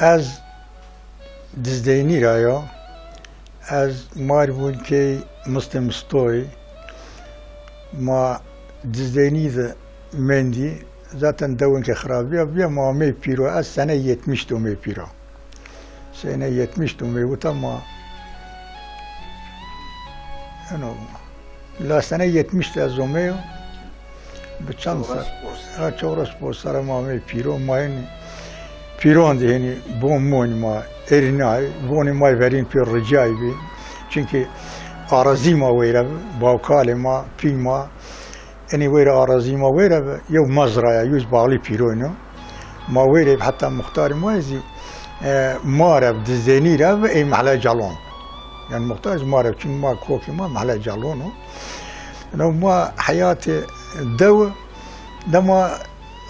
از دزدینی رایا از مار بود که مستوی ما دزدینی ده مندی zaten davun ki xarabiya bir ma me piro az sene 70 to me piro sene 70 to me uta ma ano la sene 70 ta zomeo به چند سال چهارش پرسر ما می پیرو ماین پیرون دهنی بون مون ما ارنای بون ما ورین پیر رجای بی چونکه آرزی ما ویره باوکال ما پی ما اینی ویره آرزی ما ویره یو مزرعه یوز بالی پیرونو ما ویره حتی مختار موازی ما رب دزدینی رب ای محله جالون يعني مختار ما رب چون ما کوکی ما محله جالونو نو ما حياة دو دما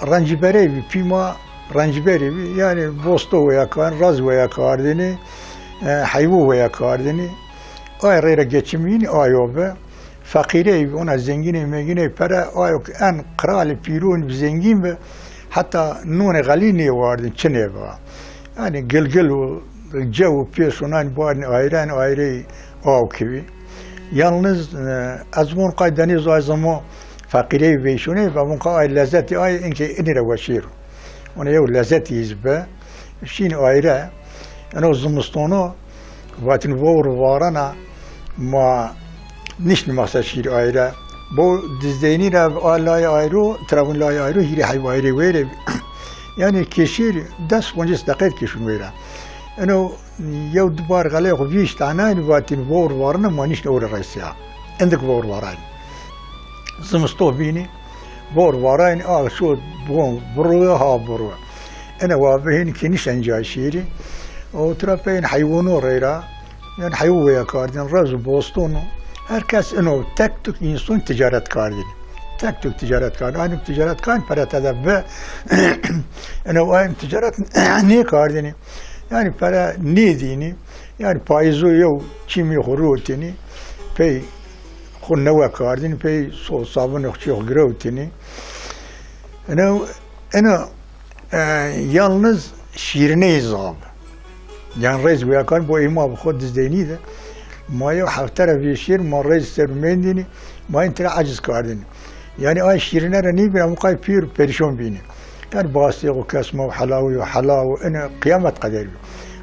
رنجبري في ما رنجبري يعني بوستو ويا كان راز ويا كاردني حيوو ويا كاردني اي غير geçimini ayوبه فقيري ona zengini megine para ayok en kral pirun zengin ve hatta nune galini vardı çene va yani gilgil cev personel bu ayran ayrı avkivi yalnız azmun qaydani zayzamo فقيري بيشوني فمنقا اللذات اي انك اني رواشير وانا يو اللذات يزبا شين ايرا انا زمستونا واتن بور وارنا ما نشني مخسشير ايرا بو دزديني را الاي ايرو ترابون لاي ايرو هيري حيواري ويري يعني كشير دس 15 دقيقه كشون ويرا انا يو دبار غلي خفيش تعناين واتن بور وارنا ما نشني اور رئيسيا عندك بور واران زمستو بيني بور وراين شو بون بروه ها بروه انا وابهن كنيش انجاي شيري او ترابين حيوانو ريرا يعني حيوه يا كاردين راز بوستونو هركس انه تكتك انسان تجارت كاردين تكتك تجارت كاردين انا تجارت كان para تدبع انا وايم تجارت ني كاردين يعني para نيديني يعني بايزو يو كيمي خروتيني في خونوا کاردین پی صابون اخچی گروتینی انا yalnız şirine zab yani reis bu yakar bu ima bu خود دزدینی ده ما یو حفتره bir şir ما reis sermendini ما انتر عجز کاردین yani ay şirine را نی بیا مقای پیر پریشون بینی yani باسی و کسمه و حلاوی و حلاو انا قیامت قدر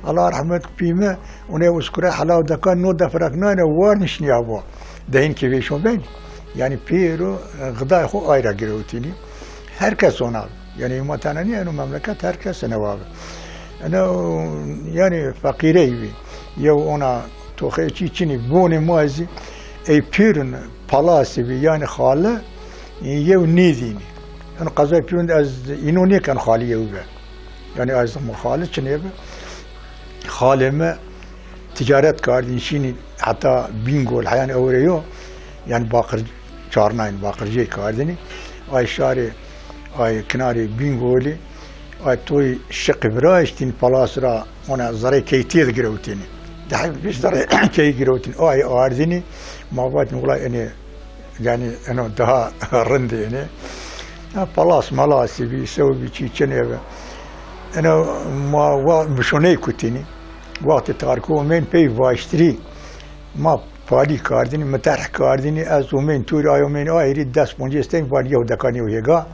الله رحمت پیمه اونه اسکره حلاو دکان نو دفرکنه وارنش نیابو دهین که ویشون بین yani پیرو غذای خو ayrı گروتینی herkes ona yani matanani yani memleket herkes nevabı ana yani fakireyvi ya ona toxeçi çini bone mazi ey pirin palası yani xalı ya nidini yani qazay pirin az inoni kan xaliye ve yani az xalı çini xaleme ticaret kardin şini hatta bingol yani öğreyo yani bakır çarnayın bakırcı kardini ay şari ay kenarı bingoli ay toy şıkıbra iştin palasra ona zare keytiye girovtini daha bir zare key girovtin ay ardini mavat nula yani ana daha rende yani palas malasi bir sevi çiçene ve ana ma bişone kutini وقت تارکو من پی واشتری ما پالی کاردنی مترح کاردنی از من توی آیا من آیری دست پونجستین ولی یه دکانی و یگا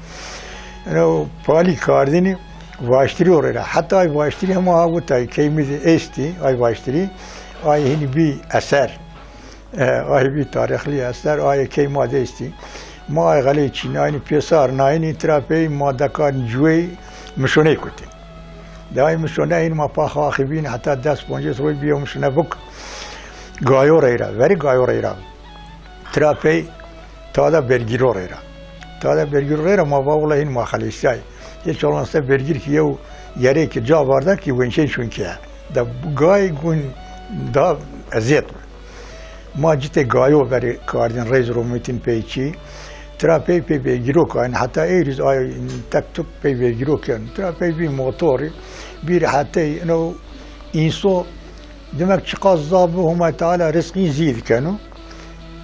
اینو پالی کاردنی واشتری اوره حتی ای واشتری هم آوتای که میز استی ای واشتری آی هنی بی اثر آی بی تاریخی اثر آی که ماده استی ما آی غلی چینایی پیسار ناینی تراپی ما دکان جوی مشونه کتی دائما شونه این ما پا خواهیم حتی دست پونجس روی بیام شونه بک گایو ریرا وری گایو ریرا تراپی تادا برگیرو ریرا ما باولا این ما خلیشای یه چالانسته برگیر که یو یری که جا وارده که ونشین شون که دا گای گون دا ازیت ما جیت گایو وری کاردین ریز رو میتین پیچی تراپی پی بگیرو کن حتی ایریز آی تک تک پی بگیرو کن تراپی بی موتوری بیر حتی اینو اینسو demek çıkaz zabı huma Teala rızkı ziyid kanu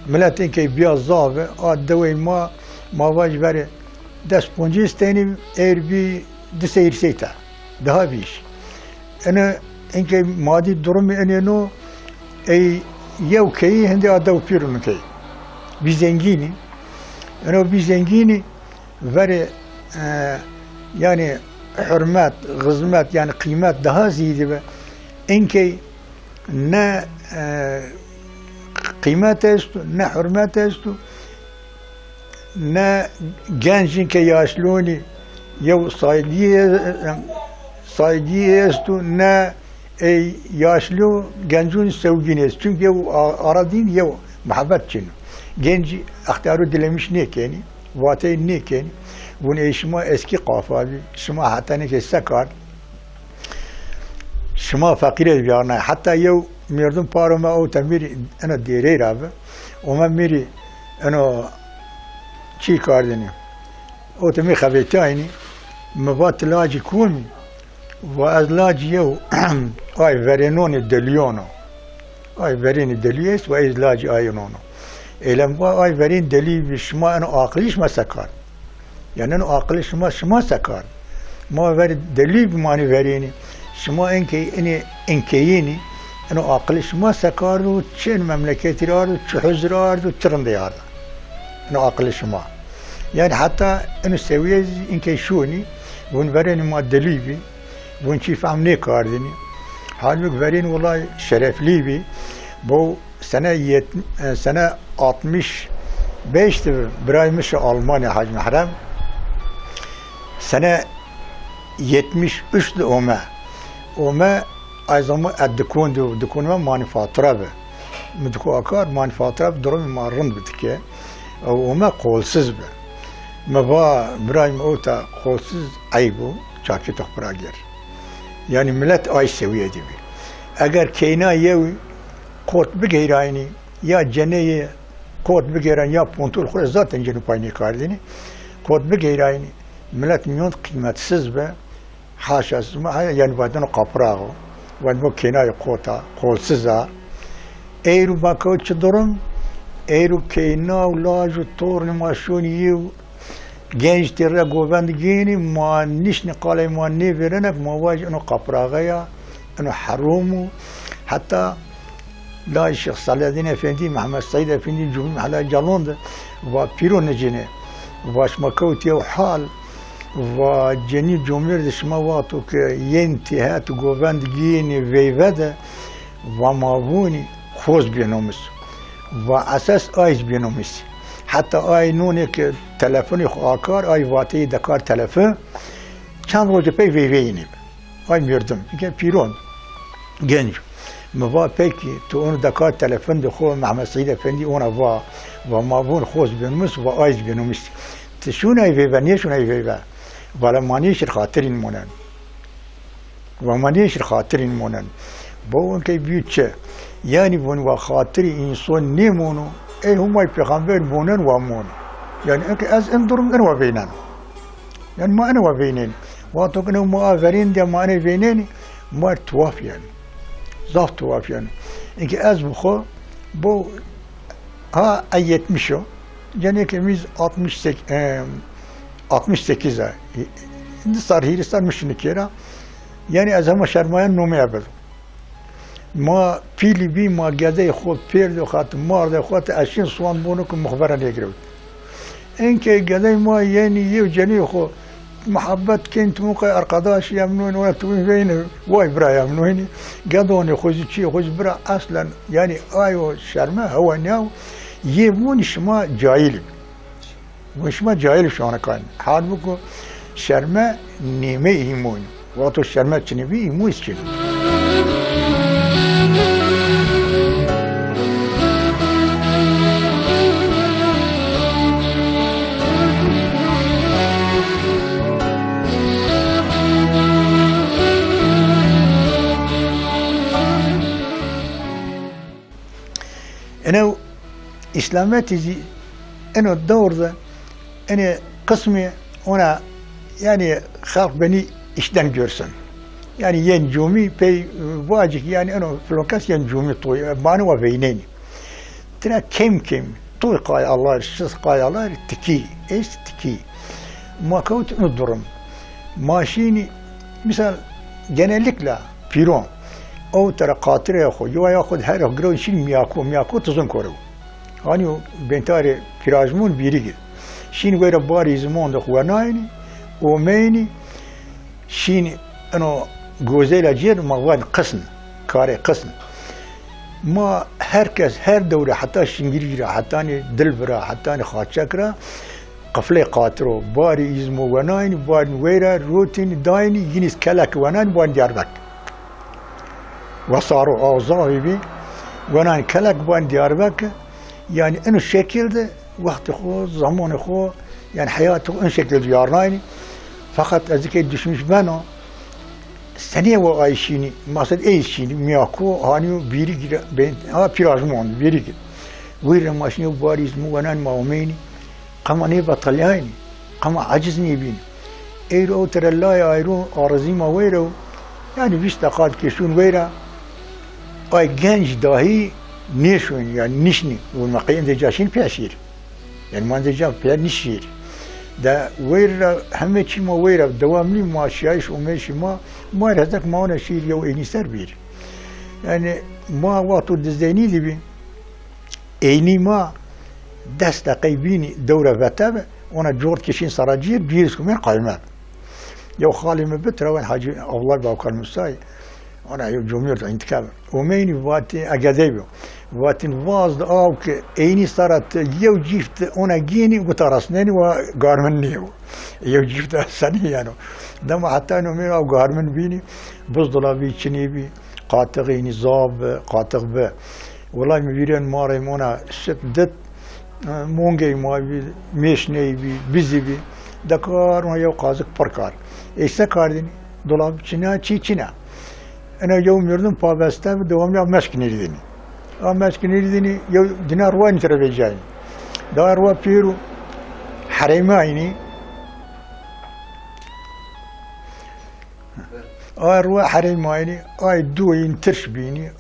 milletin ki biyaz zabı addevi ma vaj veri dest ponci isteni eğer bir diseyir seyta daha bir iş أنا إنك مادي درمي أنا نو أي يو كي هندي أدو بيرون كي بيزنجيني أنا بيزنجيني فري يعني حرمات غزمات يعني قيمات ده زيادة إنك نا قيمات استو نا حرمات استو نا جانجين كي ياسلوني يو صايدية استو نا اي ياسلو جانجون سوجينيس çünkü يو أراضين يو محبت شنو جنجي اختاروا دلمش نيكيني واتي نيكيني ون شما اسكي قافابي شما حتى نيكي سكار شما فقير بيارنا حتى يو مردم بارو ما او تميري انا ديري رابه وما ميري انا چی کار دنی او تمی خبیتاینی مبات لاجی کومی و از لاجی یو آی ورینون دلیونو آی ورین دلیست و از لاجی آینونو ایلم با آی ورین دلی بشما انو عقلیش ما سکار یعنی انو عقلیش شما سکار ما ور دلی بمانی ورینی شما انکیینی انو عقلیش ما سکار و چین مملکتی رارد و چه حزر رارد و چرنده رارد انو عقل شما يعني حتى انو سويه انكي شوني ون فرين ما دليبي ون شي فهمني كاردني حالك فرين والله شرف ليبي بو سنة 65 براي مش ألمانيا حاج محرم سنة 73 اوما ايضا الدكون ما مانيفاترا به مدكو اكار مانيفاترا درومي مارن بتكي او ما قولسز به ما با برايم اوتا قولسز عيبو چاكي تخبراجر يعني ملت اي سويه دي بي اگر كينا يوي قوت بگيراني يا جنيه قوت بگيران يا پونتول خود ذاتن جنو پايني كارديني قوت بگيراني ملت ميون قيمتسز به حاشا يعني بعدين قبراغو وانمو كينا قوتا قولسزا ايرو باكو چدرم ایرو کینا و لاج و تور ماشونی و گنج تیره گوبند گینی ما نیش نقاله ما نیورنک ما واج انو قپراغیا انو حرومو حتی لا الشيخ صالح الدين افندي محمد سعيد افندي جمعي محلا جالوند و بيرو نجينه واش مكوتي وحال و جني جمهور دشما واتو که ينتهات گوبند گینی ویوده و ماوونی خوز بینومس و اساس آیز بینومیسی حتی آی نونه که تلفنی خواکار آی واتی دکار تلفن چند روز پی وی آی میردم میگه پیرون گنج موا پیکی تو اون دکار تلفن دخو محمد سعید افندی اون و مابون خوز بینومیس و آیز بینومیسی تشون آی وی نیشون آی وی ولی مانیش خاطرین مونن و مانیش خاطرین مونن با اون که بیود چه يعني بون وخاطر إنسان نيمونو إيه هم البيغمبر بونن وامون يعني أز انظرم أنا وبينن يعني ما أنا وبينن واتوكنا ما أفرين ده ما أنا بينني ما توافيان زاف توافيان إنك أز بخو بو ها أيت مشو يعني كميز 68 صار هي صار مش نكيرا يعني از هم شرمایان نومی عبد ما پیلی بی ما گده خود پرد و خاط مارد خود اشین سوان بونو که مخبره نگرود این که گده ما یعنی یه جنی خود محبت كنت موقع ارقداش يمنون ولا توين بين واي برا يمنوني قدوني خوز شي خوز برا اصلا يعني ايو شرمه هو ناو يمون شما جاهل وشما جاهل شو انا كان حال بكو شرمه نيمه يمون وقت شرمه تشنبي يموس كده أنا إسلاماتي أنا الدور ذا أنا قسمي أنا يعني خاف بني إشدان جورسن يعني ينجومي بي واجك يعني أنا فلوكاس ينجومي طوي بانو وبينيني ترى كم طوي قاي الله الشخص قاي الله تكي إيش تكي ما كنت ندرم ماشيني مثال جنالك لا پیران او ترى قاطره خو يو ياخذ هر غرو شين مياكو تزن كورو هانيو بنتاري فراجمون بيريج شين وير باري زمان دخو نايني وميني شين انو جوزيلا جير مواد قسم كاري قسم ما هركز هر دوره حتى شنجيرا حتى دلبرا حتى خاطشكرا قفله قاطرو باري ازمو وناين باري ويرا روتين دايني ينس كلاك وناين بان دياربك وصاروا اوزاوي بي وناين كلاك بان دياربك يعني انو الشكل ده وقت خو زمان خو يعني حياته ان شكل ديارنايني فقط ازيك دشمش بانو سنه و عايشيني مقصد ايشيني مياكو هانيو بيري بين بيراجمون بيري وير ماشينو باريز مو ونان ماوميني قماني بطلياني قما عجزني بين ايرو ترى لا ايرو ارزي ما ويرو يعني فيش تقاد كيشون ويرا اي جنج داهي نيشون يعني نشني والمقيم دي جاشين بيشير يعني ما دي جاب بيشير ده ويرا همه چی ما ويرا دواملی ما شیعش اومشی ما رزق ما اون شیر یو اینی سر بیر يعني ما وقتو دزدینی دی اینی ما دست قیبینی دوره وتابه اونا جورد کشین سراجیر بیرس کمین قایمه یو خالی مبتر وين حاجی اولاد باوکار مستای انا یو جمهور انتخاب وميني واتي اجازيبو واتي واز او ك ايني صارت يو جيفت انا جيني وترسنني وغارمني يو جيفت سني يعني دم حتى انه مين او غارمن بيني بصدلا بي تشني بي قاطغيني زاب قاطغ ب والله مبيرن ماري مونا شدت مونجي ما بي مشني بي بيزي بي دكار ما يو قازق بركار ايش كاردني دولاب چنا چينا أنا يوم يردم فابسته دوام يوم مسكني لديني مسكني لديني يو دينار وين ترى بيجاي دار وفيرو حريمايني روا حريمايني دوين ترش بيني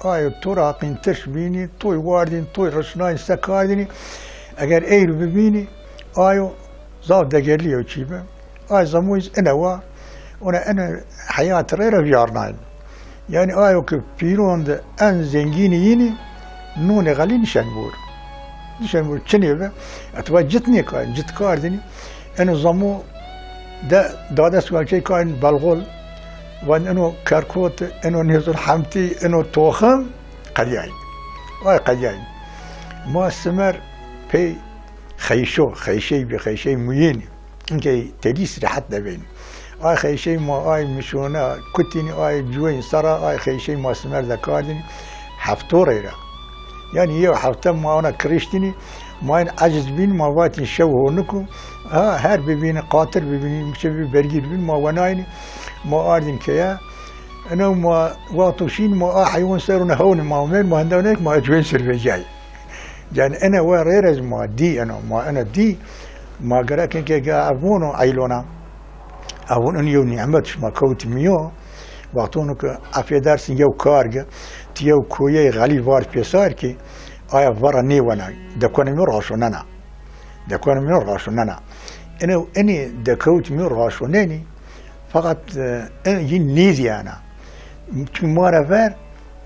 طراقين ترش بيني طوي واردين طوي رشناين سكارديني أجر أيرو ببيني زاد دقيلي وشيبه زمويز أنا حياة غير فيارناين يعني كبيرون ده أن زنجينيني نون غالي نشانبور تشنيبه أتوا جتني كان جت كاردني أنا زمو ده سؤال شيء كان بالغول وان إنه كاركوت إنه نهزل حمتي إنه توخم قدياين قدياين ما استمر في خيشي بخيشي ميين إنكي تديس رحت بين خيشي ما مشونا كتيني جوين سرا خيشي ما سمر ذكاردني حفتوريرا يعني يو حفتم ما انا كريشتني ما عجز بين ما واتي شوهونكو هر ببين قاتل ببين مشبي برجير بين ما ونايني ما اردن كيا انا ما واطوشين ما حيوان سيرون هون ما وين ما هندونك ما جوين سير جاي يعني انا وريرز ما دي انا دي ما قراكن كي ابونو ايلونا اون اون یو نعمتش ما کوت میو وقتونو که افیدارسین یو کارگه تیو کویه غلی وار پیسار کی آیا ورا نیوانا دکونه می راشوننا اینو اینی دکوت می راشوننی فقط این نیزی انا چون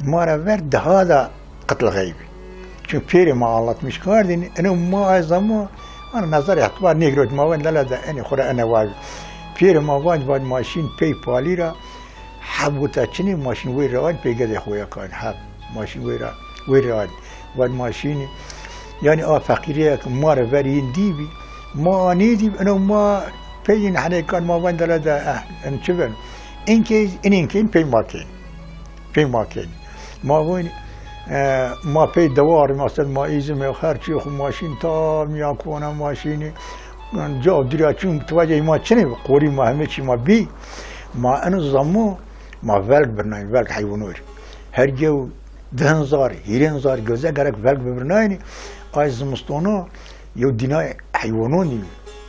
مارا ور ده هذا قتل غیبی چون پیری ما الله مش کردین اینو ما ازمو انا نظر اعتبار نیگرود ما وين لا ده اینی خورا انا واجب پیر ما بعد ماشین پی پالی را حبوتا چنی ماشین وی روان پی گده خویا کن حب ماشین وی روان بعد ماشین يعني فقيرية مارة فرين ديبي ما نيدي أنا ما بين حنا كان ما وندلا دا انشبن إن كيس إن كين بين ما كين ما وين ما في دوار مثلا ما إيزم خارجي خو ماشين تا مياكونا ماشيني جا درياتشون تواجه ما تشني قوري ما همشي ما بي ما أنا زمو ما فلك برناين فلك حيوانور هر جو دهنزار هيرنزار جوزا غرق فلك برناين آي زمستونا يو دينا حيوانوني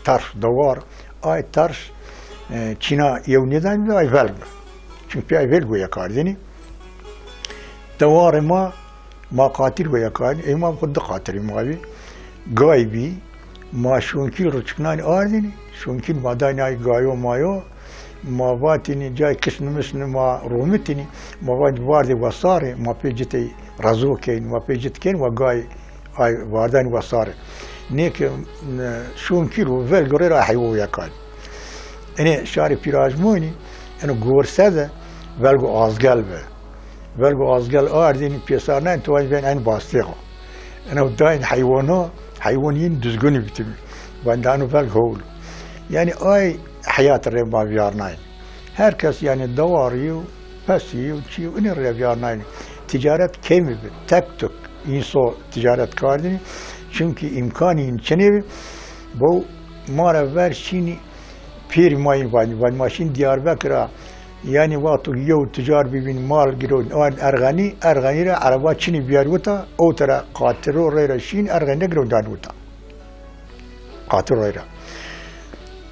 ترش دوار آي ترش چينا يو ندان آي فلك چون پی آي فلك ويا كارديني دوار ما قاتل ويا كارد اي ما خود قاتل ما بي غايبي ما شونكي رچكنان آرديني شونكي ماداين آي غايو مايو ما واتني جاي كشن مشن ما رومتني ما واد واردي وصاري ما بيجتي رزوكين ما بيجت كين وجاي هاي واردان وصاري نيك شون كيلو فالجوري راح يويا كان أنا شاري بيراجموني أنا جورسده فالجو أزقلبه فالجو أزقل أردني بيسارنا أنتوا بين عين باستيقو أنا وداين حيوانين دزقوني بتبي وعندنا فالجول يعني أي حياة الريب بيارناين هركس يعني دواريو بسيو تشيو إن الريب بيارناين تجارة كيمي تكتك إنسو تجارة كاردني çünkü imkanı içine bu mara verşini pir mayın var maşin Diyarbakır'a yani vakti yol ticar bibin mal girod Ergani ra araba çini biyarvuta o tara qatiro rayra şin Ergani girod danvuta qatiro rayra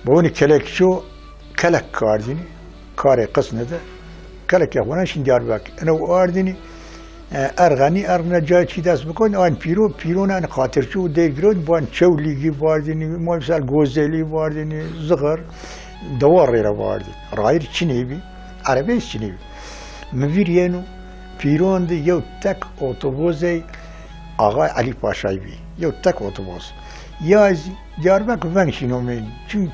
bu ni kelek şu kelek kardini kare qısnede kelek yapana şin Diyarbakır ana o ardini Ergani جای چی دست بکن آن پیرون آن خاطر شو دیگرود بان چولیگی واردنی ما مثال گوزلی واردنی زغر دوار را واردن رایر چینی بی عربی چینی بی مفیرینو پیرون دی یو تک اتوبوزی آقای علی پاشایی بی یو تک اتوبوز یازی Diyarbakır ونشینو من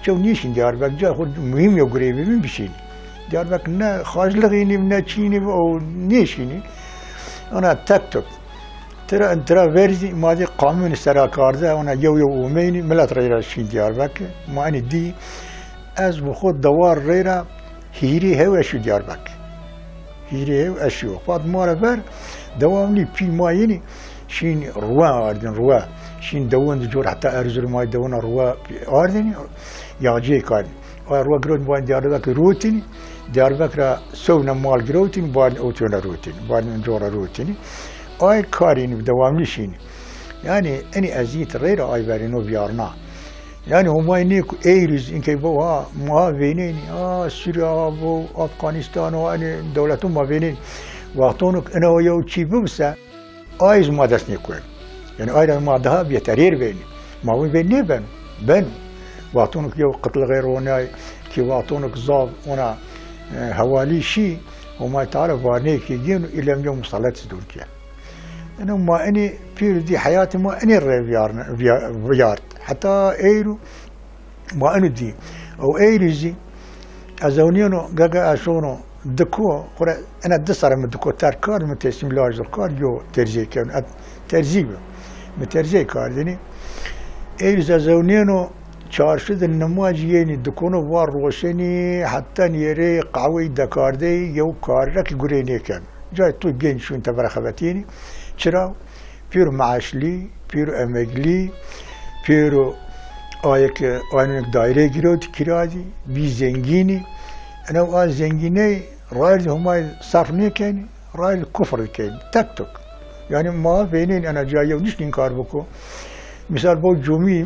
چون نیشین Diyarbakır جای خود مهم یو گریبی من بشینی Diyarbakır نه خاجلقینی نه چینی او نیشینی أنا تكتب ترى فيرزي ماذا قانون السراكارده أنا يو وميني ملات ريرا شين دياربكر ما أنا دي أز بخود دوار ريرا هيري هو أشو دياربكر هيري هو أشو بعد مرة بر دوامني في مايني شين روا أردن روا شين دوان دجور حتى أرزل ما دوان روا أردني يعجي كارد روا جرود بان دياربكر روتيني Diyarbakır'a sövne mal girotin, bari otuna rutin, bari njora rutini. Ay karini devamlı şeyini. Yani en eziyet reyra ay verin o biyarna. Yani humayni eğriz inke bu ha ma venin Suriye bu Afganistan o hani devletin ma venin. Vaktonu ana o yau çi bumsa ay ma desni koyun. Yani ayda ma daha bir terir verin. Ma bu ben ne ben vaktonu yau qatl gayr ona ki vaktonu zav ona حوالی شی و ما تعرف وارنه کی جن إلى يوم مصلات تركيا أنا ما أني في دي حياتي ما أني ريارت حتى إيرو ما أنا دي أو إيرو زي أزونينو جاجا أشونو دكو قرا أنا دسر من دكو تركار متسم لاج الكار جو ترجي كان ترجيبه مترجي كار دني إيرو أزونينو چارشد نماجیه دکونو وار روشنی حتی نیره قوی دکارده یو کار را که گره نیکن جای تو گین شون تبرخبتینی چرا؟ پیرو معاشلی، پیرو امگلی، پیرو آینک دایره گیرود کرادی بی زنگینی انا آن زنگینه رایل همای صرف نیکنی رایل کفر کنی تک یعنی ما بینین انا جایو نیشتین کار بکو مثال با جمعی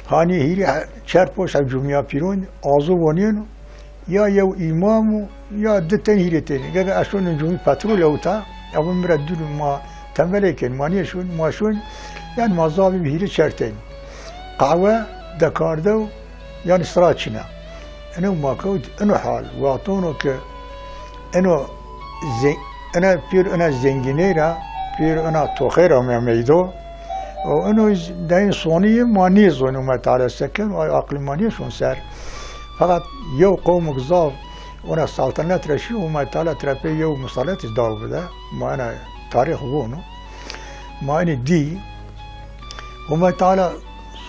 hani hiri çert poş cumya pirun azu vaniyano ya yev imamu ya deten hireteni gaga aşonun cumi patrol avta avun miraddul ma temveleken maniye şun ma şun yani mazabi hiri çerten kahve dakarda yani sıraçına ana ma kod ana hal vaatono ke ana pir ana zenginera pir ana tokhera meydo وأنه دين صونية مانية زون وما تعالى السكن وعقل مانية شون سار فقط يو قوم قصاف وانا السلطنات رشي وما تعالى ترابي يو مصالات يزداو بدا ما أنا تاريخ بونو ما أنا دي وما تعالى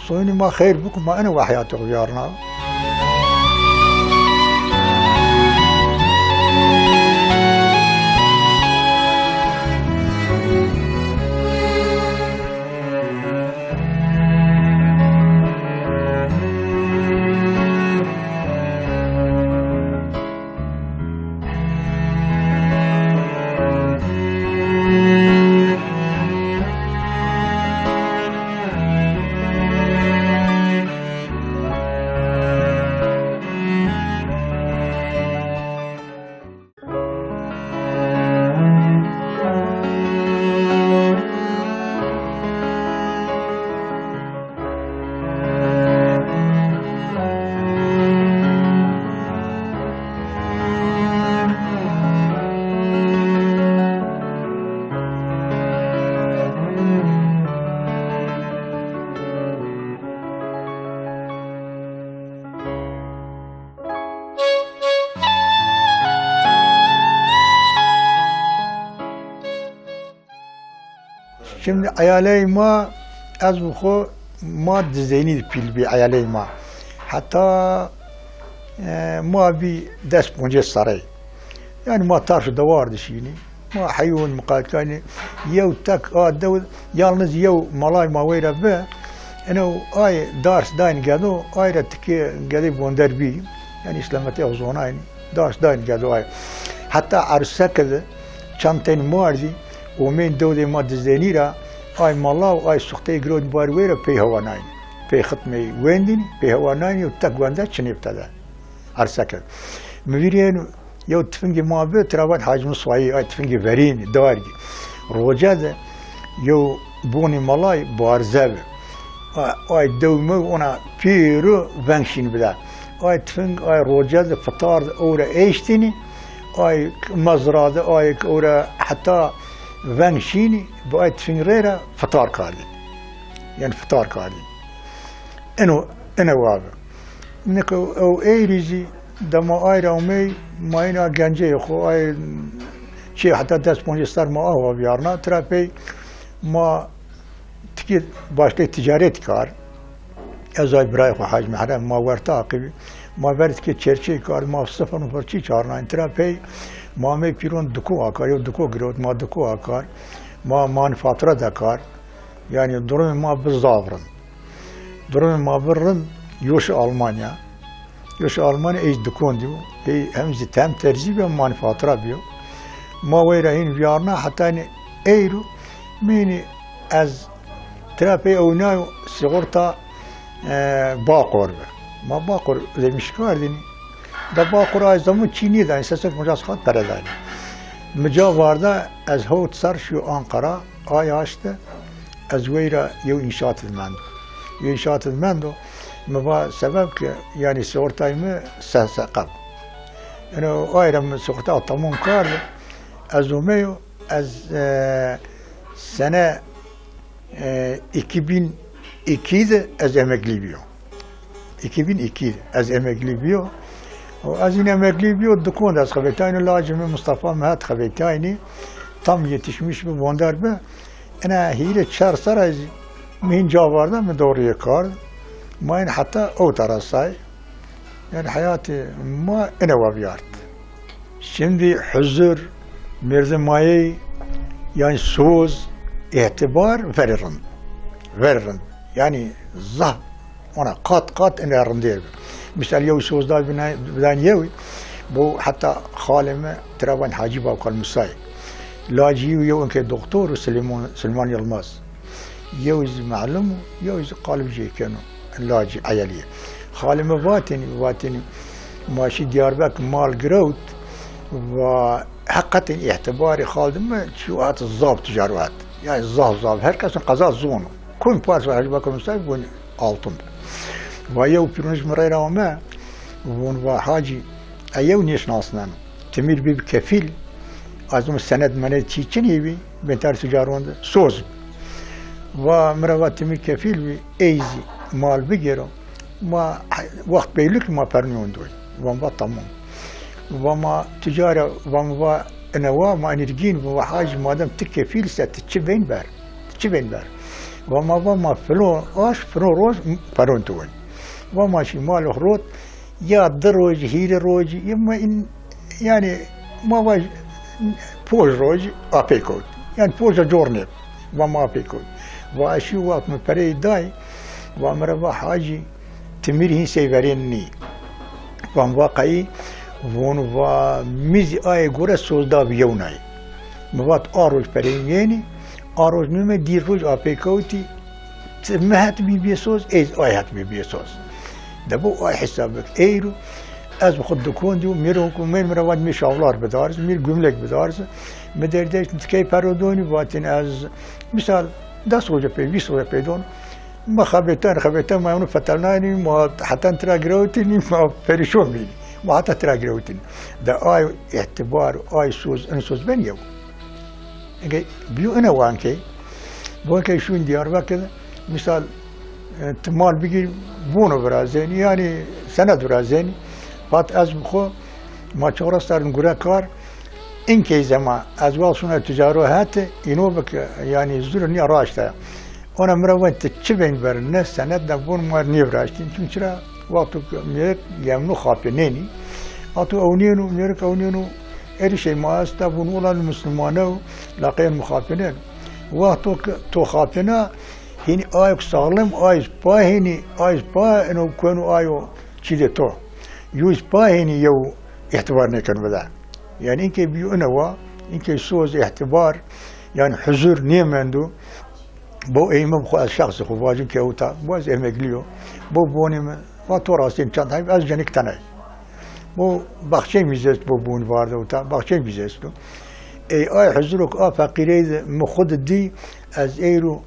صوني ما خير بكم ما أنا وحياتي غيارنا şimdi عیالی ما از بخو ما دزدینی پیل بی عیالی ما حتی ما بی دست پونجه سری يعني ما طارش دوار دشيني ما حيوان مقاتلاني يو تك دو يالنز يو ملاي ما ويرا به انه اي دارس داين قادو اي رتكي قادي بوندر بي يعني اسلامتي اوزوناين دارس داين قادو اي حتى عرسه كذا شانتين ماردي ومن دودي ما دزينيرا اي مالاو اي سختي جرود بار ويرا بي هواناين بي ختمي ويندين بي هواناين وتك واندا شنيبتدا عرسه كذا مفيرين يو تفنجي ما بي ترابات حاج مصوعي اي تفنجي فرين دارجي روجاده يو بوني مالاي بارزابه اي دومو انا بيرو فانشين بدا اي تفنج اي روجاده فطار اورا ايشتيني اي مزراده اي اورا حتى فانشيني باي تفنج ريرا فطار كاردي يعني فطار كاردي انو انا وابا نكو او ايريزي دما اي راومي ما اینا گنجه خو ای چی حتی دست پونجستر ما آوا بیارنا ترافی ما تکی باشته تجارت کار از ای برای خو حاج محرم ما ورتاقی ما ورد که چرچی کار ما صفر نفر چی چارنا این ترافی ما می پیرون دکو آکار یا دکو گرود ما دکو آکار ما مانفاتوره دکار یعنی درم ما بزاورن درم ما برن یوش آلمانیا يوش ألمانيا إيش دكون ديو هي همزة تام ترزيب مانفاتورة بيو ما ويرهين فيارنا حتى إن إيرو ميني از ترابي أو نايو سيغورتا باقور ما باقور زي مشكار ديني دا باقور از زمو چيني دا إنساسك مجاز خات برداني مجا واردا از هو تصر شو أنقرة آي هاشتا از ويرا يو إنشاءات المندو يو إنشاءات المندو ما سبب که يعني سورتاي ما سقب انه ايرم سورتا طمون كار ازوميو از سنه 2002 از emekli بيو 2002 از emekli بيو وaz این emekli بيو دكون از خبيتاين لاجم مصطفى مهات خبيتايني tam yetişmiş bir bondar be انا هيره چهار سر از من جا واردم دوره کار ما این حتی او درسای yani hayatı ما انا وبيارت şimdi huzur merzemayı yani söz itibar veririm yani zah ona kat enerim değil misal yev sözler bilen yevi bu hatta halime travan Hacı Babkal Musay لاجيو يو انك دكتور سليمان يلماس يوز معلم يوز قالب جي كانوا لاجي عياليه خالم واتني ماشي دياربك مال جروت وحقا اعتباري خالد ما شوات الضابط تجاروات يعني الضابط هركس قضاء زونه كل بارس Hacı Babkal Musay بون altın ويو بيرونج مريرا وما بون وحاجي ايو نيش ناسنان تمير بي كفيل ازم سند منه چیچنی بی بهتر تجارت سوز و مروات می کفیل بی ایزی مال بگیرم ما وقت بیلک ما پرنیون دوی و ما تمام و ما تجارت و ما نوا ما نرجین و حاج مادام تکفیل ست چی بین بر و ما فلون آش فلون روز پرون دوی و ماشی مال خروت یا دروج هیر روج اما این یعنی ما پوز روز آپیکود یعنی پوز جورنه و ما آپیکود و اشی وقت مپری دای و مرا حاجی تمیری سیورین نی و واقعی وون و میزی آی گوره سوزدا بیونای مواد آروز پرینگینی آروز نمی دیر روز آپیکودی مهت بی سوز ایز آیت بی سوز دبو آی حسابک ایرو از خود دکون دیو میرو که میرواد میشاولار بدارز میر گملک بدارز مدردش نتکی پرودونی واتن از مثال 10 روز پی 20 روز پیدون ما خبیتن ما اونو فتلنانی ما حتی تراگروتینی ما پریشون بینی ما حتی تراگروتینی دا آی اعتبار آی سوز انسوز بینیو اگه بیو انا وانکی وانکی شون دیار وکده مثال تمال بگیر بونو برازینی یعنی سند برازینی بعد از بخو ما چهار سرن گوره کار این که زمان از واسونه تجارو هات اینو بک یعنی زور نیا راشته انا مروت چه بین بر نه سند دبون مار نیوراشتین چون چرا وقتی میرک یمنو خاپنینی اتو اونینو میرک اونینو ارشی ما است دبون ولا المسلمانو لقين مخاپنین وقتی تو خاپنا هني آيك سالم آيز با هني آيز با انو كونو آيو چیده تو يوز با هني يو اعتبار نكن بدا يعني إنك بيونوا إنك سوز اعتبار يعني حضور نيمندو بو إيمم خو الشخص خو واجب كيوتا باز إمجليو بو بوني ما راسين كان هاي از جنك تناي بو بخشي ميزست بو بون واردوتا بخشي ميزستو أي حضورك فقيري مخد دي از ايرو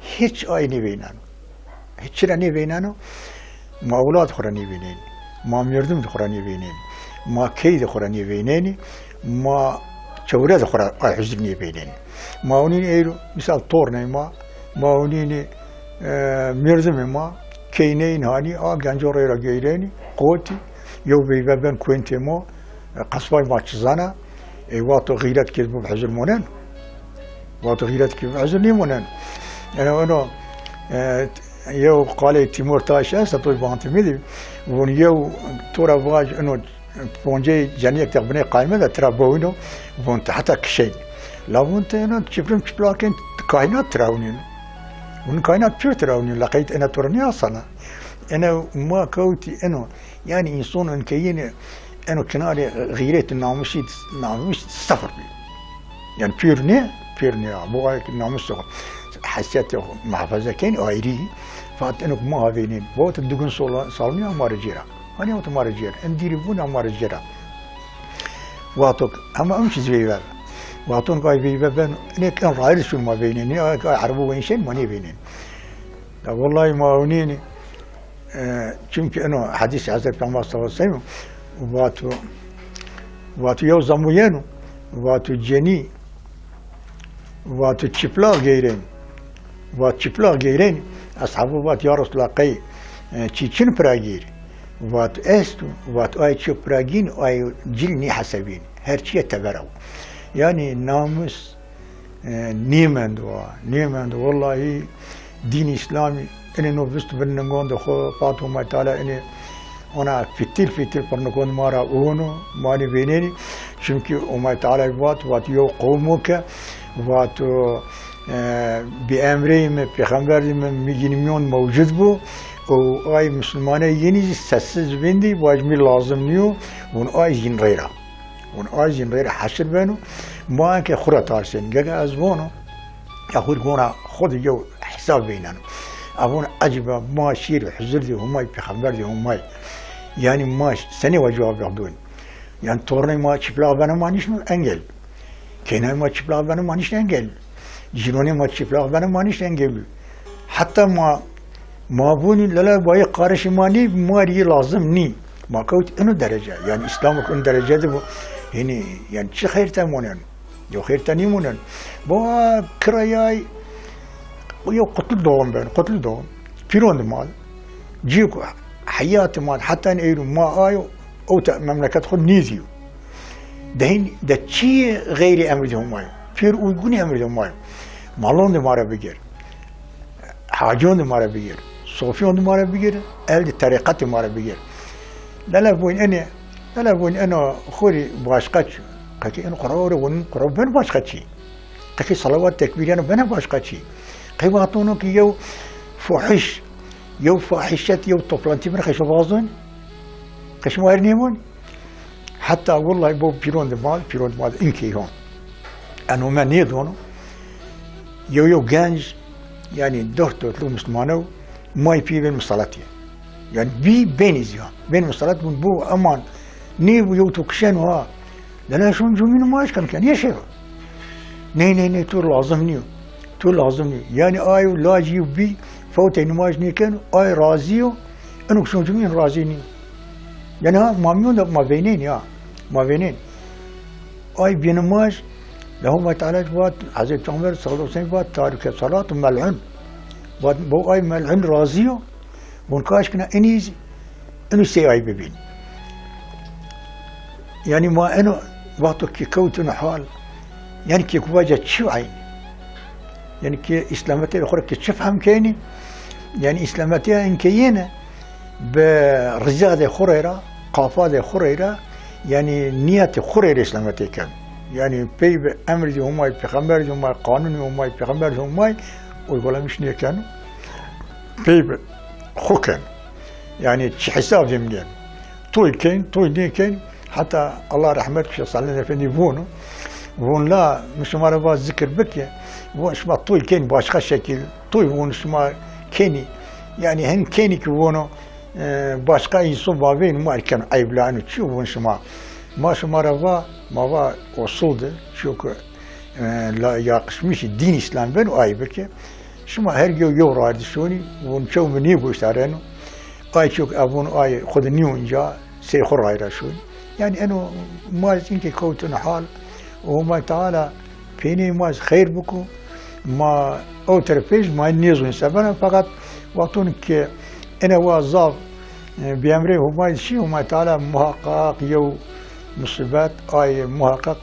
هیچ آی نبینن هیچ را نبینن ما اولاد خورا نبینن ما مردم خورا نبینن ما کید خورا نبینن ما چورد خورا آی حضور نبینن ما اونین ایرو مثال طور ما اونین مردم ما کینه این هانی گنجور را گیرنی قوتی یو بیبن کوینت ما قصبای ما چزانه واتو غیرت که بحضور مونن واتو غیرت که بحضور نیمونن أنا يو قال تيمور تاش أسا طول بانت ميدي ون يو تورا واج إنه بونجي جانيك تقبني قائمة ده ترى بوينه ون حتى كشيء لا ون أنا تشوفهم لكن كائنات تراونين ون كائنات شو تراونين لقيت أنا تورني أصلا أنا ما كوتي إنه يعني إنسان إن كيني إنه كناري غيرت الناموس سفر بي يعني بيرني أبو هاي الناموس سفر حسيت محفظة كين أيري فات إنك ما هذينين بوت الدقن صالني أمار جيرا أنا وت أمار جيرا أنديري بون أمار جيرا واتوك أما أمشي زي باب واتون قاي بي بابن إنك أن رايد شو ما بينين قاي عربو وين شيء ما نبينين والله ما أونيني çünkü إنه حديث Hazreti Peygamber sallallahu aleyhi ve sellem واتو يو زموينو واتو جني واتو تشبلا غيرين واتشبلا غيرين أصحابه وات يا رسول الله قي تشين براغير وات استو وات أي تشو براغين أي جيلني حسبين هر شيء تبرو يعني ناموس نيمند والله دين إسلامي إني نوبست بننقون دخو فاطمة تعالى إني أنا فتيل برنقون مارا أونو ماني بينيني çünkü Allah Teala وات يو قومك وات بأمرهم پیغمبریم میگیم موجود بو و آی مسلمانه یعنی سسز بندی واجمی لازم نیو اون آی زین ریرا حشر بینو ما که خورا تارسین گه از وانو اخور گونا خود یو حساب بینن اون عجبه ما شیر حضور دی همای پیغمبر دی همای یعنی ما سنی و جواب بردون یعنی تورنی ما چپلا بنا مانیش انگل کنای ما چپلا بنا مانیش انگل جيروني ما تشوفله أنا مانيش أنجبله حتى ما بوني لا باي قارش ماني ماري لازم ني ما كوت إنه درجة يعني إسلامك إن درجة ده هني يعني شو خير تامونن يو خير تاني مونن با كراياي ويو قتل دوم فيرون مال جيكو حياة مال حتى نيرو ما آيو أو مملكة خد نيزيو ده شيء غير أمرهم مايو فير ويقولي أمرهم مايو مالون دمارا بگیر حاجون دمارا بگیر صوفيون دمارا بگیر اهل طريقات دمارا بگیر لا بوين انا خوري باشقاتش قاكي انا قرار بن باشقاتشي قاكي صلوات تكبير انا بن باشقاتشي قيباتونو كي يو فاحشات يو طفلانتي من خيشو بازون خيشو مارنيمون حتى والله بو بيرون دمال انكي هون انا ما نيدونو يو جانج يعني دكتور لو مسلمانو ما يبي بين مصلاتي يعني بين بين مصلات من بو امان نيبو يو توكشنو ها لا شو جمينو ماش كان يشير ني تو لازم نيو يعني ايو لا جيو بي فوتي نماش ني كان اي رازيو انو شو جمين رازيني يعني ها ماميون ما بينين اي بينماش لهم تعالى بات حضرت عمر صلى الله عليه وسلم بات تارك الصلاة ملعون بات بو أي ملعون رازيو ونكاش كنا إنه سي أي ببين يعني ما وقتو كي كوتن حال يعني كي كواجه شو عين يعني كي إسلامتي الأخرى كي تفهم كيني يعني إسلامتي إن كينا برجال خريرة قافات خريرة يعني نية خريرة إسلامتي كان يعني بي أمر هماي بخمر هماي قانون هماي بخمر هماي ويقول مش نية كانوا بي خوكان يعني حساب جميل طوي كين طوي دي كين حتى الله رحمتك شو صار لنا في فونو فون لا مش مرة باز ذكر بك فون شما طوي كين باش شكل طوي فون شما كيني يعني هن كيني كفونو باشقا يصوب بابين ما كان عيب لانه تشوفون شما ما شما رفا ما با وصول شوك لا ياقش مش الدين الاسلام بين عيبك شما هرجو يورا هردشوني ونشوف مني بوشتارينو اي شوك ابون اي خذ نيون جا سي خراي رشون يعني انه ما زينك كوتن حال وما تعالى فيني ما خير بكم ما اوترفيج ما نيزون سبنا فقط وقتونك انا وظاف بأمره هما شيء وما تعالى محقق يو مصيبات اي محقق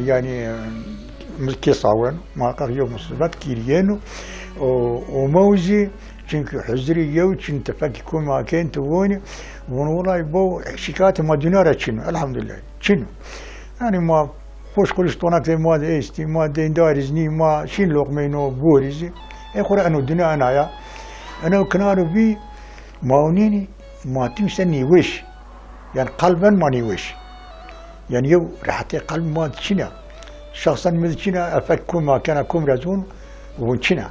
يعني كيصاون محقق يو مصيبات كيريانو وموزي چونك حزري يو چن تفكي كون ما كان توني والله بو شكاية ما دينارا چنو الحمد لله چنو يعني ما خوش كلش طونك ما استي ما دين دارزني ما شين لقمينو بوريزي اي خورا انو دينا انايا انا كنارو بي ماونيني ما تمسني وش يعني قلبا ما نيوش يعني يو راحتي قلب ما تشنا شخصا مثل تشنا افكر ما كان كوم رزون وتشنا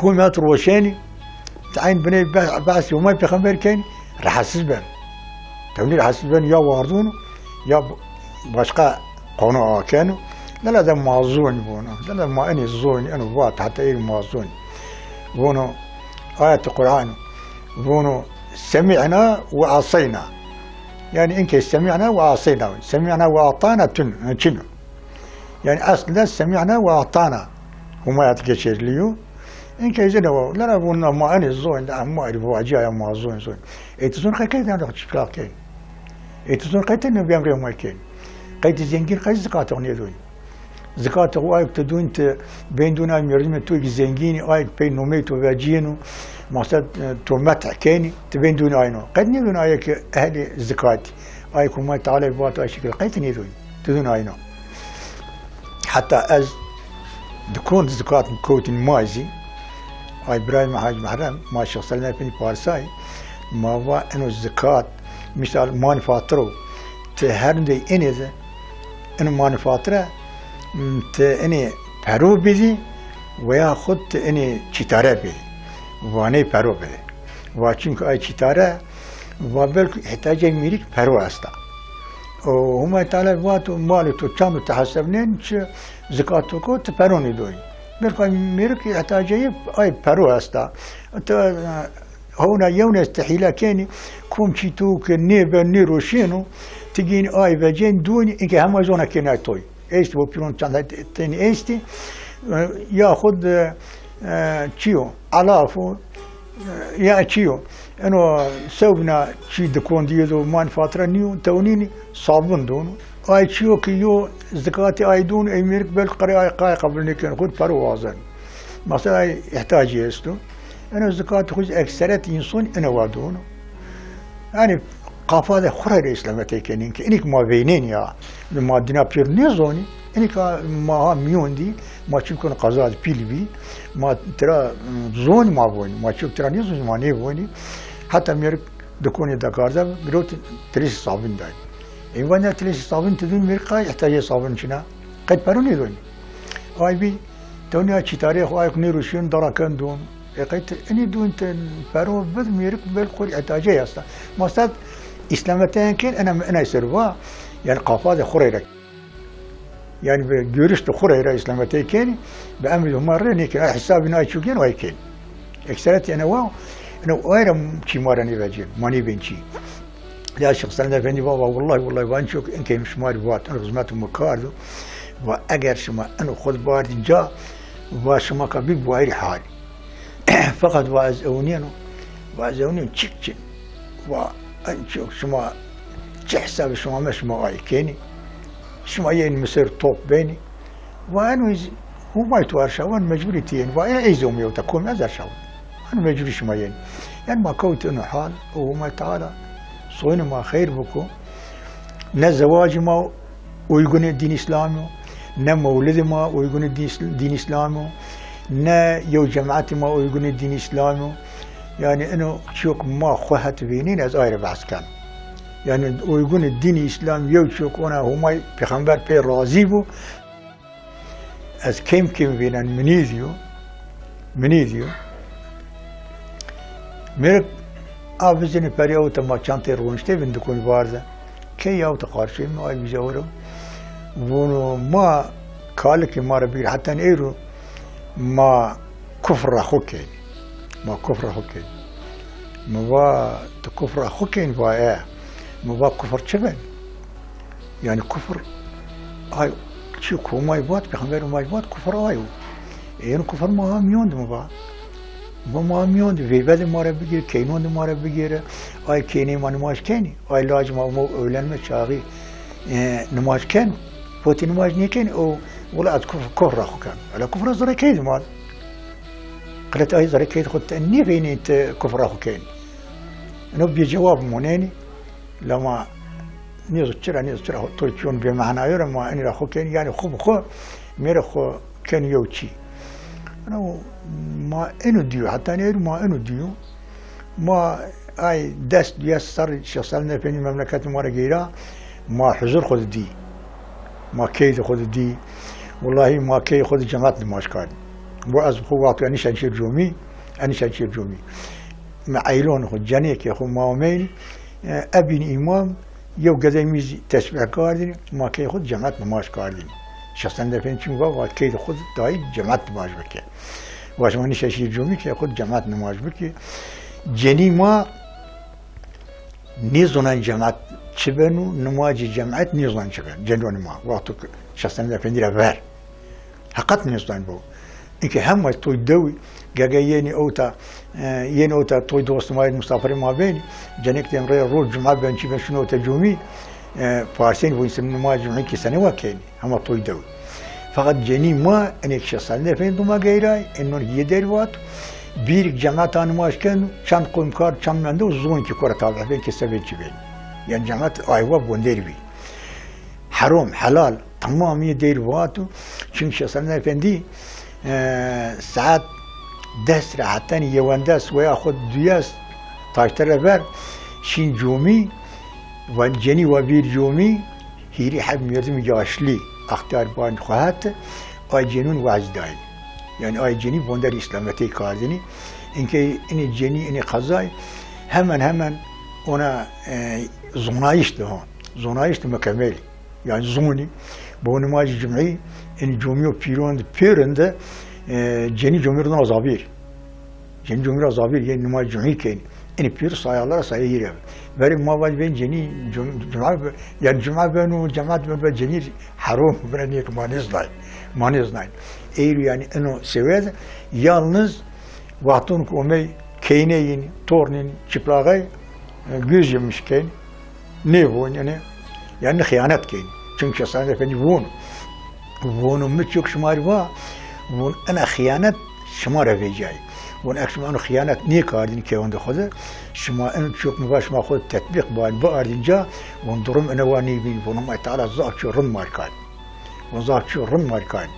تكون ما تروشاني تعين بني بعث وما بخمر كان راح اسبن توني راح اسبن يا واردون يا باشقا قانون كانوا لا لا ده موازون بونا لا لا ما اني زون انا بوات حتى ايه موازون بونو آية القرآن بونو سمعنا وعصينا يعني انك سمعنا وعصينا سمعنا واعطانا تنو يعني اصلا سمعنا واعطانا وما يتكشر ليو إنك يزنوا لا لا بونا ما أنا زون لا ما أعرف واجايا ما زون زون إتزون خي كيد أنا أشتغل كين إتزون خي تنا بيعملوا ما كين قيد زنجير خي زكاة ونيدون زكاة هو أيك تدون بين دونا ميرزم توي زنجيني أيك بين نوميت وفاجينو مقصد تومت كيني تبين دون أينو قد نيدون أيك أهل زكاة أيك ما تعالى بوات أشكال قيد نيدون تدون أينو حتى أز دكون زكاة كوتين مازي إبراهيم حاج محرم ما شخص لنا في بارساي ما هو إنه الزكاة مثال ما نفاطرو تهرندي إني ذا إنه ما نفاطره إني برو بدي وياخد إني شتارة بدي واني برو بدي واشينك أي شتارة وبالك يحتاج يميرك برو أستا وهم تعالى واتو مالتو كانوا تحسبنين زكاتو كو تبروني دوي بالكل ميرك يحتاج أي برو أستا هنا يوم استحيلا كاني كوم شيتو كنيبا نيروشينو تجين أي فجين دوني إنك هم زونا كنا توي إيست وبيرون تاني إيستي ياخد تشيو علافو يا تشيو إنه سوبنا شيء دكون ديزو مان فترة نيو تونيني صابون دونو أي تشيو كيو زكاتي أي دون أي ميرك بالقرية قاي قبل نكين خد فروازن مثلا يحتاج يستو أنا زكاة خذ أكثرة إنسان أنا وادونه يعني قافة خير الإسلامية كنين إنك ما بينين يا ما دينا بير نزوني إنك ما ميون دي ما تشوفون قضاء بيلبي ما ترى زون ما بوني ما تشوف ترى نزون ما نيبوني حتى ميرك دكوني دكاردا بروت تريس صابين داي إيوانا تريس صابين تدون ميركا يحتاج صابين شنا قد بروني دوني أي بي توني أشي تاريخ وأيك نيروشين دارا كان دون قيت اني دون فرو بد ميرك بالقول احتاجي اصلا مستد اسلامتين كان انا سروا يعني قافات خريرة يعني بجورشت خريرة إسلامتي كاني بأمر هم رني كان حسابي ناي شو كان واي كان اكسرتي أنا واو أنا غير شي مارني بجيل ماني بنشي لا شخص أنا فيني بابا والله وانشوك إن كان مش ماري بوات أنا غزمات مكاردو وأجر شما أنا خذ بارد جا وشما كبير بواير حالي فقط وأزونينه تشكن وأنشوك شما تحسب شما مش معي كيني شما يعني مسير طوب بيني وأنا هو ما يتوارشا وأنا مجبوري تين وأنا أيزوم يوتكون أزر شاون أنا مجبوري شما يعني ما كوت إنه حال وهو ما تعالى صوين ما خير بكو نا زواج ما ويقول الدين إسلامي نا مولد ما ويقول الدين إسلامي نا يو جماعة ما ويقول الدين إسلامي يعني إنه شوك ما خوهت بينين از آير بحث كان يعني ويقول الدين الإسلام يو شوك وانا هما بيخنبر بي راضي بو از كم بينان منيديو مرك آفزين بريو تما چانتي رونشتي بندكون بارده كي ياو تقارشي ما اي بيزاورو ونو ما كالك ما ربير حتى نيرو ما كفر خوكين ما تكفر خوكين با ما كفر شبن يعني كفر هاي شو كوما يبات بخمر ما يبات كفر هايو يعني كفر ما ميوند ما ميوند في بعد ما ربير كينون ما ربير اي كيني ما نماش كيني اي لاج ما اولن مشاغي نماش كان فوتي نماش نيكين او ولا كفر اخو كان على كفر زري كيد مال قلت اي زري كيد خدت اني فين انت كفر اخو كان نبي جواب منيني لما نيزتشرا تولتشون بمعنى يرى ما اني اخو كان يعني خو مير اخو كان يوتشي انا ما انو ديو حتى نير ما انو ديو ما اي دست يسر شخصنا في المملكه المارجيرا ما حضور خذ دي ما كيد خذ دي والله ما كي خذ جماعة الماشكار وأز قوات أني شنشير جومي مع عيلون خذ جانيك يا أخو ماومين أبين إمام يو قدر ميز تسبيح كاردين ما كي خذ جماعة الماشكاردين شخصا دفين شو قال كي خذ داي جماعة الماشبكة واش ماني شنشير جومي كي خذ جماعة الماشبكة جني ما نيزونا جماعة شبنو نمواجه جماعة نيزونا شبن جنون ما وقتك شخصا دفين ديرا بار حقت نيزونا بو إنك هم توي دوي جاجا يني أوتا توي دوست ما المسافر ما بين جنك تمري رول جماعة بين شبن شنو تجومي فارسين ويسمى نمواجه جمعي كسنة وكاني هم توي دوي فقط جني ما إنك شخصا دفين دوما غيراي إنه يدير وات بيرك جماعة نماش كانوا شان قوم كار شان مندو زون كي كرة تابع بين كسبت جبين يعني جماعة أيوة بوندير بي حرام حلال تمام يدير واتو شن شخصنا فندي ساعات دس راحتني يواندس وياخذ دياس تاشتر بر شين جومي والجني وبير جومي هيري حب ميردم جاشلي اختار بان خواهت اي جنون وعزداين يعني اي جني بوندر اسلامتي كاردني انك اني جني اني قضاي همان انا زونايشت هون زونايشت مكمل يعني زوني بونماج جمعي ان جوميو بيرند جني جوميرنا زابير جني جوميرنا زابير يعني نماج جمعي كين ان بير صايالار صايير بري ما باج بين جني جمعه يعني جمعه بينو جماعه بين جني حرام برنيك ما نزلاين ايرو يعني انه سويد yalnız vahtun komey keyneyin tornin çıplağay göz yemişken ne bu yani hıyanet keyin çünkü sen efendi bunu mütçük şımar var bunu ana hıyanet şımar eveceği bunu akşam hıyanet niye kardın ki onda xoda şıma en çok mübaş ma xod tatbiq bu ardınca bunu durum ana vani bin bunu ma taala zakçı rın markan bunu zakçı rın markan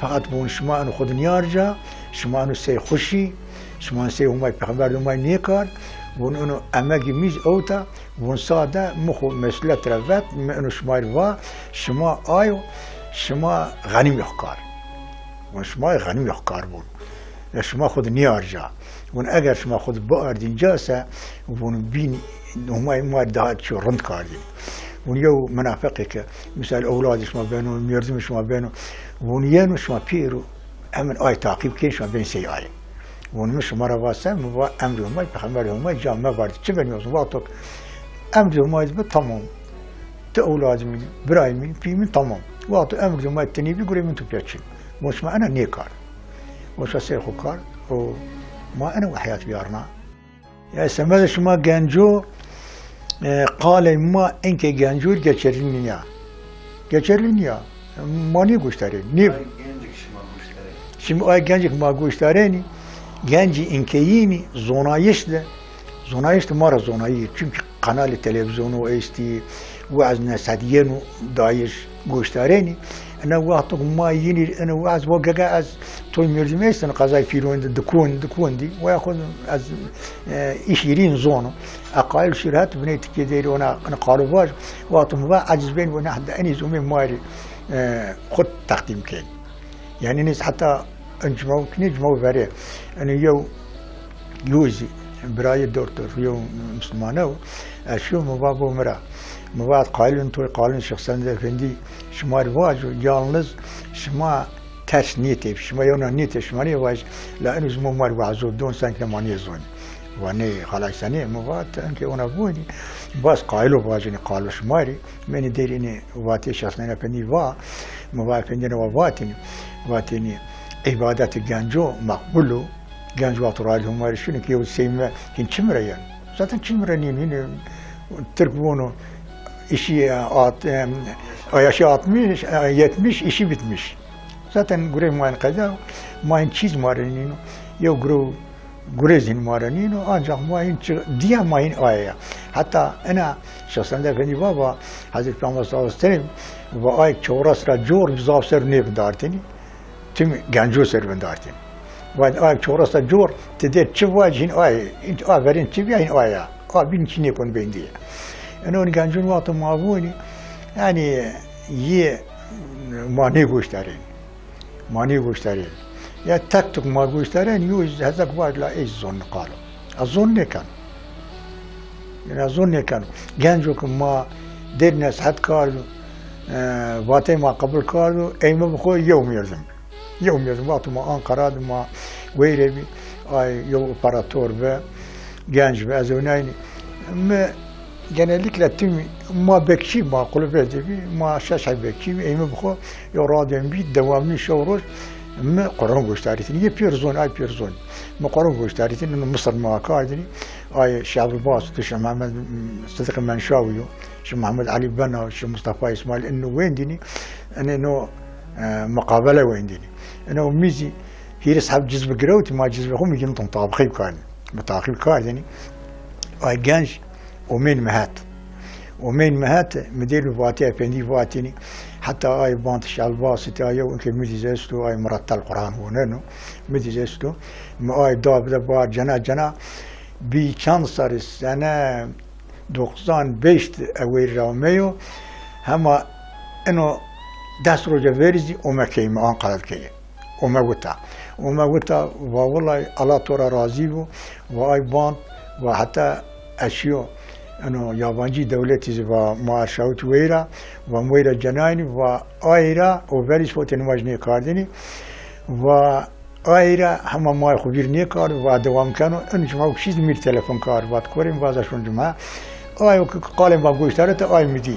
fakat bunu şıma ana xod niyarca شما انو سی خوشی شما سی همای پیغمبر همای نیکار ون انو امگی میز اوتا ون ساده مخو مسئله روت انو شما روا شما آیو شما غنیم یخکار ون شما غنیم یخکار بون شما خود نیار جا ون اگر شما خود با اردین جاسه ون بین همای ما دهات چو رند کاردین ونيو منافقك مثال أولادش ما بينه ميرزمش ما بينه ونيانوش ما بيرو أمن آي تعقيب كيش ما بين سي آي ونمش مرة واسع مبا أمر ما بخمر ما جام ما بعد تبني وصواتك أمر ما يثبت تمام تأولاد من براي من في من تمام وقت أمر ما التاني بيقول من تبيتشين مش ما أنا نيكار مش أسيخو كار وما أنا وحياة بيارنا يا سماذا شما جانجو قال ما إنك جانجو جاتشرينيا جاتشرينيا ماني گوشتاره نی شما آی گنجی ما گوشتاره‌نی گنجی اینکیینی زونایش ده مارا زونایی çünkü kanal televizyonu استی و از نسادیانو دایش گوشتاره‌نی انا وقت ما یینی انا واز وقعه از توی میرزمیستن قضای فیلون دکون دی و یاخذ از ایشیرین زونو اقایل شرات بنيت كده وانا قالوا واج وقت ما عجز بين وانا حد اني زومي ماري خد تقديم كان يعني ناس حتى انجموا كنجموا فريق انا يوزي براي الدكتور يوم مسلمانو اشوف مبابو مرا مباد قايل انتو قالن شخصا فندي شمار واج يالنز شما تاش نيتي شما يونا نيتي شماني واج لانه زمو مار وعزو دون سانك ماني زون واني خلاص سنه مباد انك انا بودي بس قايلو واجني قالوا شماري من ديريني واتي شخصنا فني وا مباد فندي واتني عبادات الجانجو مقبولو جانجو اطراج هم شنو كيو سيما كن شمريان ذات شمرانين هنا تركبونو اشي اشي اطمش يتمش اشي بتمش ذات غري ما انقذا ما ان چیز مارنينو يو غرو غريزين مارنينو انجا ما ان ديا ما ان ايا حتى انا شخصا ده فني بابا حضرت پیامبر صلی الله علیه و سلم و آی چوراس را جور بزاف سر نیب دارتنی تیم گنجو سر بندارتنی و آی چوراس را جور تدیر چه واجین آی انت آورین چه بیاین آیا بین چی نکن بندیه انا اون گنجون وقت معاونی يعني یه مانی گوشتارین یا تک ما گوشتارین یوز هزک واج لا ایش زن قالو الظن كان يعني الظن كان گنجو که ما در نصحت کارو وقتی ما قبل کارو ایمه بخو يوم يرزم وقت ما آن ما ویره بی یو اپراتور و گنج و از اونایی ما genellikle tüm ma bekçi ma kulübede bir ma şaşay bekçi eyme bu yo radyan bir devamlı şovroş ma Kur'an gösterisi ye pirzon ay pirzon ma Kur'an gösterisi Mısır ma kaydini ay Şabil Bas Şah Mehmet Sıdık Menşawi Şah Mehmet Ali Bana Şah Mustafa İsmail انه وين ديني انا انه مقابله وين ديني انا وميزي هي اصحاب جذب جروت ما جذبهم يجنطن طابخي كان متاخر كاردني ay genç ومين مهات مدير فاتي افندي فاتيني حتى اي بانت شالباس تاعي وانك مديزستو اي مرتل القران وننو مديزستو ما اي داب دبا جنا بي شانسر سنه 95 اوير راميو هما انه داس روجا فيرزي وما كيما انقلت كي وما وتا والله الله ترى راضي واي بان وحتى اشياء انه يابانجي دولتي و معاشات ويرا و مويرا جناين و ايرا و فيريش فوتن واجني كاردني و ايرا هم ما خبيرني كار و دوام كانوا ان جماعه شيء مير تليفون كار وات كورين بازاشون جماعه اي قالن با گوشتاره اي مدي